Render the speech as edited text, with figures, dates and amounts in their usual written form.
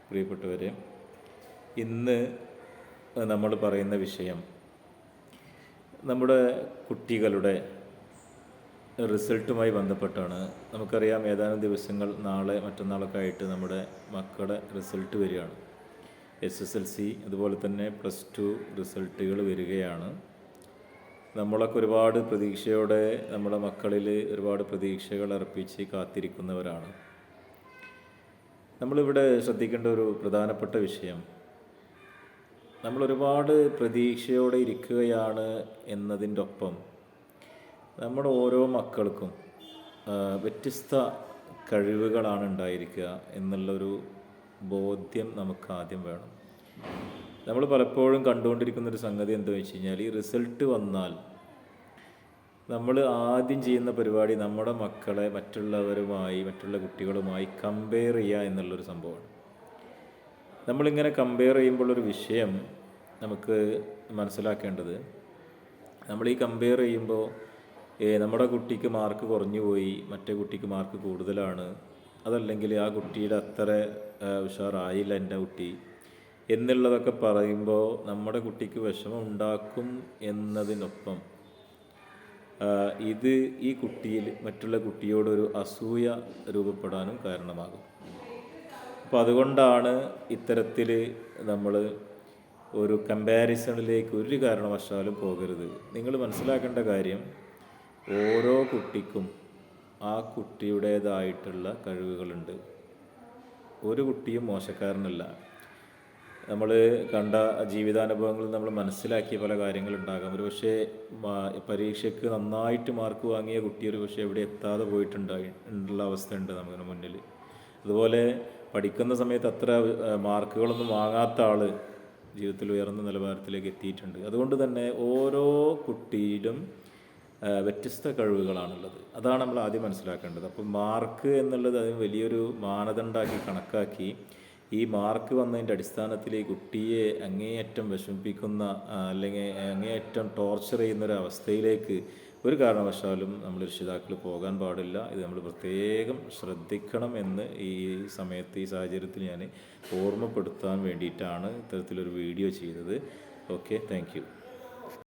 പ്രിയപ്പെട്ടവരെ, ഇന്ന് നമ്മൾ പറയുന്ന വിഷയം നമ്മുടെ കുട്ടികളുടെ റിസൾട്ടുമായി ബന്ധപ്പെട്ടാണ്. നമുക്കറിയാം, ഏതാനും ദിവസങ്ങൾ നാളെ മറ്റന്നാളൊക്കെ ആയിട്ട് നമ്മുടെ മക്കളുടെ റിസൾട്ട് വരികയാണ്. SSLC അതുപോലെ തന്നെ +2 റിസൾട്ടുകൾ വരികയാണ്. നമ്മളൊക്കെ ഒരുപാട് പ്രതീക്ഷയോടെ നമ്മുടെ മക്കളിൽ ഒരുപാട് പ്രതീക്ഷകൾ അർപ്പിച്ച് കാത്തിരിക്കുന്നവരാണ്. നമ്മളിവിടെ ശ്രദ്ധിക്കേണ്ട ഒരു പ്രധാനപ്പെട്ട വിഷയം, നമ്മളൊരുപാട് പ്രതീക്ഷയോടെ ഇരിക്കുകയാണ് എന്നതിൻ്റെ ഒപ്പം നമ്മുടെ ഓരോ മക്കൾക്കും വ്യത്യസ്ത കഴിവുകളാണ് ഉണ്ടായിരിക്കുക എന്നുള്ളൊരു ബോധ്യം നമുക്ക് ആദ്യം വേണം. നമ്മൾ പലപ്പോഴും കണ്ടുകൊണ്ടിരിക്കുന്നൊരു സംഗതി എന്താണെന്ന് വെച്ച് കഴിഞ്ഞാൽ, ഈ റിസൾട്ട് വന്നാൽ നമ്മൾ ആദ്യം ചെയ്യുന്ന പരിപാടി നമ്മുടെ മക്കളെ മറ്റുള്ള കുട്ടികളുമായി കമ്പയർ ചെയ്യുക എന്നുള്ളൊരു സംഭവമാണ്. നമ്മളിങ്ങനെ കമ്പയർ ചെയ്യുമ്പോഴൊരു വിഷയം നമുക്ക് മനസ്സിലാക്കേണ്ടത്, നമ്മൾ ഈ കമ്പയർ ചെയ്യുമ്പോൾ നമ്മുടെ കുട്ടിക്ക് മാർക്ക് കുറഞ്ഞു പോയി, മറ്റേ കുട്ടിക്ക് മാർക്ക് കൂടുതലാണ്, അതല്ലെങ്കിൽ ആ കുട്ടിയുടെ അത്ര ഉഷാറായില്ല എൻ്റെ കുട്ടി എന്നുള്ളതൊക്കെ പറയുമ്പോൾ നമ്മുടെ കുട്ടിക്ക് വിഷമം ഉണ്ടാക്കും എന്നതിനൊപ്പം ഇത് ഈ കുട്ടിയിൽ മറ്റുള്ള കുട്ടിയോടൊരു അസൂയ രൂപപ്പെടാനും കാരണമാകും. അപ്പോൾ അതുകൊണ്ടാണ് ഇത്തരത്തിൽ നമ്മൾ ഒരു കമ്പാരിസണിലേക്ക് ഒരു കാരണവശാലും പോകരുത്. നിങ്ങൾ മനസ്സിലാക്കേണ്ട കാര്യം, ഓരോ കുട്ടിക്കും ആ കുട്ടിയുടേതായിട്ടുള്ള കഴിവുകളുണ്ട്. ഒരു കുട്ടിയും മോശക്കാരനല്ല. നമ്മൾ കണ്ട ജീവിതാനുഭവങ്ങളിൽ നമ്മൾ മനസ്സിലാക്കിയ പല കാര്യങ്ങളുണ്ടാകാം. ഒരു പക്ഷേ പരീക്ഷയ്ക്ക് നന്നായിട്ട് മാർക്ക് വാങ്ങിയ കുട്ടി ഒരു പക്ഷേ എവിടെ എത്താതെ പോയിട്ടുള്ള അവസ്ഥയുണ്ട് നമ്മുടെ മുന്നിൽ. അതുപോലെ പഠിക്കുന്ന സമയത്ത് അത്ര മാർക്കുകളൊന്നും വാങ്ങാത്ത ആൾ ജീവിതത്തിൽ ഉയർന്ന നിലവാരത്തിലേക്ക് എത്തിയിട്ടുണ്ട്. അതുകൊണ്ട് തന്നെ ഓരോ കുട്ടിയിലും വ്യത്യസ്ത കഴിവുകളാണുള്ളത്. അതാണ് നമ്മൾ ആദ്യം മനസ്സിലാക്കേണ്ടത്. അപ്പോൾ മാർക്ക് എന്നുള്ളത് അതിന് വലിയൊരു മാനദണ്ഡമാക്കി കണക്കാക്കി ഈ മാർക്ക് വന്നതിൻ്റെ അടിസ്ഥാനത്തിൽ ഈ കുട്ടിയെ അങ്ങേയറ്റം വിഷമിപ്പിക്കുന്ന അല്ലെങ്കിൽ അങ്ങേയറ്റം ടോർച്ചർ ചെയ്യുന്നൊരവസ്ഥയിലേക്ക് ഒരു കാരണവശാലും നമ്മൾ രക്ഷിതാക്കൾ പോകാൻ പാടില്ല. ഇത് നമ്മൾ പ്രത്യേകം ശ്രദ്ധിക്കണം എന്ന് ഈ സമയത്ത്, ഈ സാഹചര്യത്തിൽ ഞാൻ ഓർമ്മപ്പെടുത്താൻ വേണ്ടിയിട്ടാണ് ഇത്തരത്തിലൊരു വീഡിയോ ചെയ്തത്. Okay, thank you.